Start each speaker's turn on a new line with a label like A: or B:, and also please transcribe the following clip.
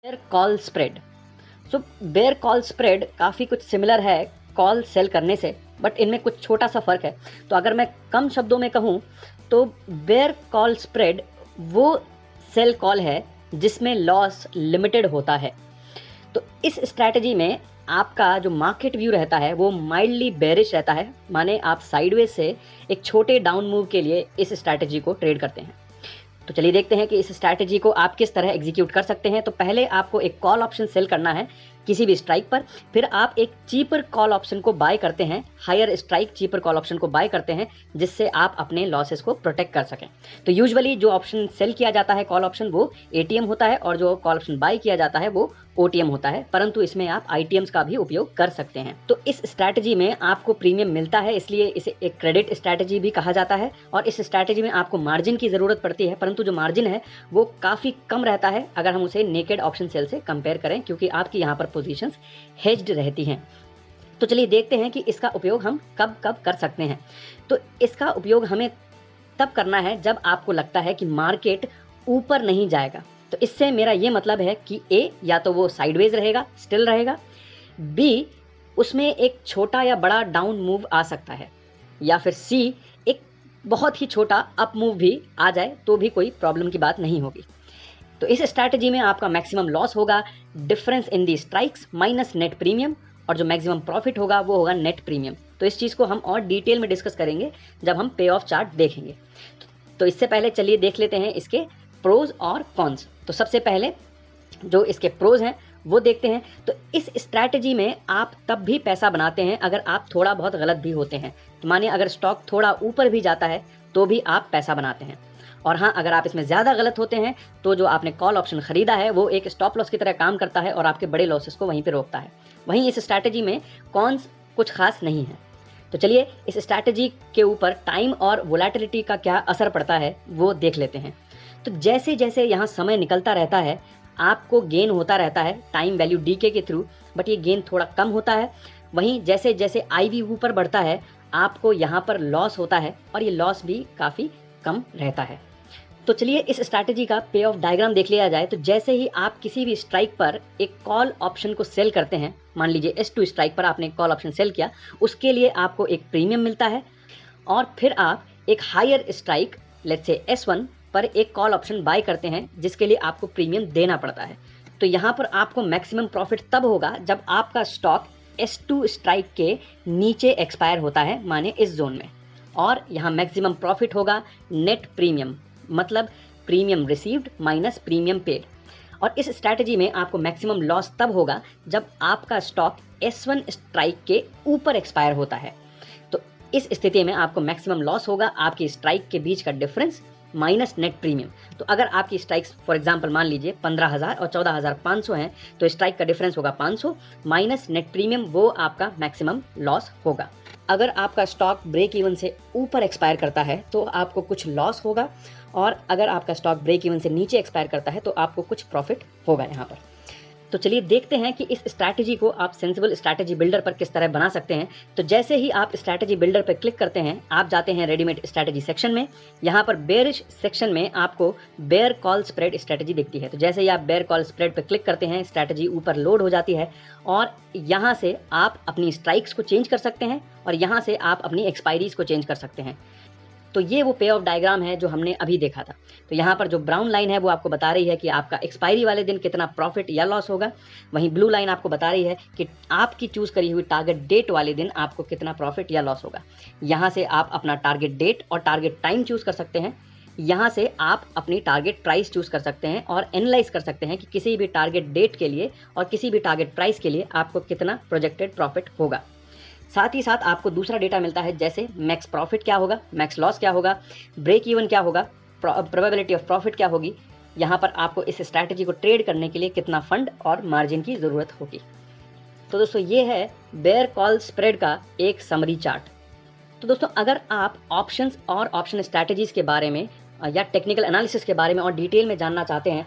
A: Bear call spread. So bear call spread काफ़ी कुछ similar है कॉल सेल करने से, बट इनमें कुछ छोटा सा फ़र्क है। तो अगर मैं कम शब्दों में कहूँ तो बेयर कॉल स्प्रेड वो सेल कॉल है जिसमें लॉस लिमिटेड होता है। तो इस स्ट्रैटेजी में आपका जो मार्केट व्यू रहता है वो माइल्डली बेरिश रहता है, माने आप साइडवेज से एक छोटे डाउन मूव के लिए इस स्ट्रैटेजी को ट्रेड करते हैं। तो चलिए देखते हैं कि इस स्ट्रैटेजी को आप किस तरह एग्जीक्यूट कर सकते हैं। तो पहले आपको एक कॉल ऑप्शन सेल करना है किसी भी स्ट्राइक पर, फिर आप एक चीपर कॉल ऑप्शन को बाय करते हैं, higher strike cheaper call option को बाय करते हैं, जिससे आप अपने लॉसेस को प्रोटेक्ट कर सकें। तो यूजुअली जो ऑप्शन सेल किया जाता है कॉल ऑप्शन वो एटीएम होता है और जो कॉल ऑप्शन बाय किया जाता है वो ओटीएम होता है, परंतु इसमें आप आईटीएम्स का भी उपयोग कर सकते हैं। तो इस स्ट्रैटेजी में आपको प्रीमियम मिलता है, इसलिए इसे एक क्रेडिट स्ट्रैटेजी भी कहा जाता है। और इस स्ट्रैटेजी में आपको मार्जिन की ज़रूरत पड़ती है, परंतु जो मार्जिन है वो काफ़ी कम रहता है अगर हम उसे नेकेड ऑप्शन सेल से कंपेयर करें, क्योंकि आपकी यहाँ पर पोजीशंस हेज्ड रहती हैं। तो चलिए देखते हैं कि इसका उपयोग हम कब कब कर सकते हैं। तो इसका उपयोग हमें तब करना है जब आपको लगता है कि मार्केट ऊपर नहीं जाएगा। तो इससे मेरा ये मतलब है कि ए, या तो वो साइडवेज रहेगा, स्टिल रहेगा, बी, उसमें एक छोटा या बड़ा डाउन मूव आ सकता है, या फिर सी, एक बहुत ही छोटा अप मूव भी आ जाए तो भी कोई प्रॉब्लम की बात नहीं होगी। तो इस स्ट्रैटेजी में आपका मैक्सिमम लॉस होगा difference in the strikes minus net premium, और जो मैक्सिमम प्रॉफिट होगा वो होगा नेट प्रीमियम। तो इस चीज़ को हम और डिटेल में डिस्कस करेंगे जब हम पे ऑफ चार्ट देखेंगे। तो इससे पहले चलिए देख लेते हैं इसके प्रोज और कॉन्स। तो सबसे पहले जो इसके प्रोज हैं वो देखते हैं। तो इस स्ट्रैटेजी में आप तब भी पैसा बनाते हैं अगर आप थोड़ा बहुत गलत भी होते हैं। तो मानिए अगर स्टॉक थोड़ा ऊपर भी जाता है तो भी आप पैसा बनाते हैं। और हाँ, अगर आप इसमें ज़्यादा गलत होते हैं तो जो आपने कॉल ऑप्शन ख़रीदा है वो एक स्टॉप लॉस की तरह काम करता है और आपके बड़े लॉसेस को वहीं पे रोकता है। वहीं इस स्ट्रैटेजी में कॉन्स कुछ खास नहीं है। तो चलिए इस स्ट्रैटेजी के ऊपर टाइम और वोलेटिलिटी का क्या असर पड़ता है वो देख लेते हैं। तो जैसे जैसे यहाँ समय निकलता रहता है आपको गेन होता रहता है टाइम वैल्यू डीके के थ्रू, बट ये गेन थोड़ा कम होता है। वहीं जैसे जैसे आईवी ऊपर बढ़ता है आपको यहाँ पर लॉस होता है और ये लॉस भी काफ़ी कम रहता है। तो चलिए इस स्ट्रैटेजी का पे ऑफ डायग्राम देख लिया जाए। तो जैसे ही आप किसी भी स्ट्राइक पर एक कॉल ऑप्शन को सेल करते हैं, मान लीजिए S2 स्ट्राइक पर आपने कॉल ऑप्शन सेल किया, उसके लिए आपको एक प्रीमियम मिलता है, और फिर आप एक higher strike let's say S1 पर एक कॉल ऑप्शन बाय करते हैं जिसके लिए आपको प्रीमियम देना पड़ता है। तो यहाँ पर आपको मैक्सिमम प्रॉफिट तब होगा जब आपका स्टॉक S2 स्ट्राइक के नीचे एक्सपायर होता है, माने इस जोन में, और यहाँ मैक्सिमम प्रॉफिट होगा नेट प्रीमियम, मतलब premium received minus premium paid. और इस स्ट्रैटेजी में आपको मैक्सिमम लॉस तब होगा जब आपका स्टॉक S1 स्ट्राइक के ऊपर एक्सपायर होता है। तो इस स्थिति में आपको मैक्सिमम लॉस होगा आपकी स्ट्राइक के बीच का डिफरेंस माइनस नेट प्रीमियम। तो अगर आपकी स्ट्राइक्स फॉर एग्जांपल मान लीजिए 15,000 और 14,500 हैं, तो स्ट्राइक का डिफरेंस होगा 500 माइनस नेट प्रीमियम, वो आपका मैक्सिमम लॉस होगा। अगर आपका स्टॉक ब्रेक इवन से ऊपर एक्सपायर करता है तो आपको कुछ लॉस होगा, और अगर आपका स्टॉक ब्रेक इवन से नीचे एक्सपायर करता है तो आपको कुछ प्रॉफिट होगा यहाँ पर। तो चलिए देखते हैं कि इस स्ट्रैटेजी को आप सेंसिबल स्ट्रैटेजी बिल्डर पर किस तरह बना सकते हैं। तो जैसे ही आप स्ट्रैटेजी बिल्डर पर क्लिक करते हैं आप जाते हैं रेडीमेड स्ट्रैटेजी सेक्शन में। यहाँ पर बेयरिश सेक्शन में आपको बेयर कॉल स्प्रेड स्ट्रैटेजी दिखती है। तो जैसे ही आप बेयर कॉल स्प्रेड पर क्लिक करते हैं स्ट्रैटेजी ऊपर लोड हो जाती है, और यहाँ से आप अपनी स्ट्राइक्स को चेंज कर सकते हैं और यहाँ से आप अपनी एक्सपायरीज को चेंज कर सकते हैं। तो ये वो पे ऑफ डायग्राम है जो हमने अभी देखा था। तो यहाँ पर जो ब्राउन लाइन है वो आपको बता रही है कि आपका एक्सपायरी वाले दिन कितना प्रॉफिट या लॉस होगा, वहीं ब्लू लाइन आपको बता रही है कि आपकी चूज़ करी हुई टारगेट डेट वाले दिन आपको कितना प्रॉफिट या लॉस होगा। यहाँ से आप अपना टारगेट डेट और टारगेट टाइम चूज़ कर सकते हैं। यहाँ से आप अपनी टारगेट प्राइस चूज़ कर सकते हैं और एनालाइज कर सकते हैं कि किसी भी टारगेट डेट के लिए और किसी भी टारगेट प्राइस के लिए आपको कितना प्रोजेक्टेड प्रॉफिट होगा। साथ ही साथ आपको दूसरा डेटा मिलता है, जैसे मैक्स प्रॉफिट क्या होगा, मैक्स लॉस क्या होगा, ब्रेक इवन क्या होगा, प्रोबेबिलिटी ऑफ प्रॉफिट क्या होगी। यहाँ पर आपको इस स्ट्रैटेजी को ट्रेड करने के लिए कितना फंड और मार्जिन की ज़रूरत होगी। तो दोस्तों ये है बेयर कॉल स्प्रेड का एक समरी चार्ट। तो दोस्तों अगर आप ऑप्शंस और ऑप्शन स्ट्रैटेजीज़ के बारे में या टेक्निकल एनालिसिस के बारे में और डिटेल में जानना चाहते हैं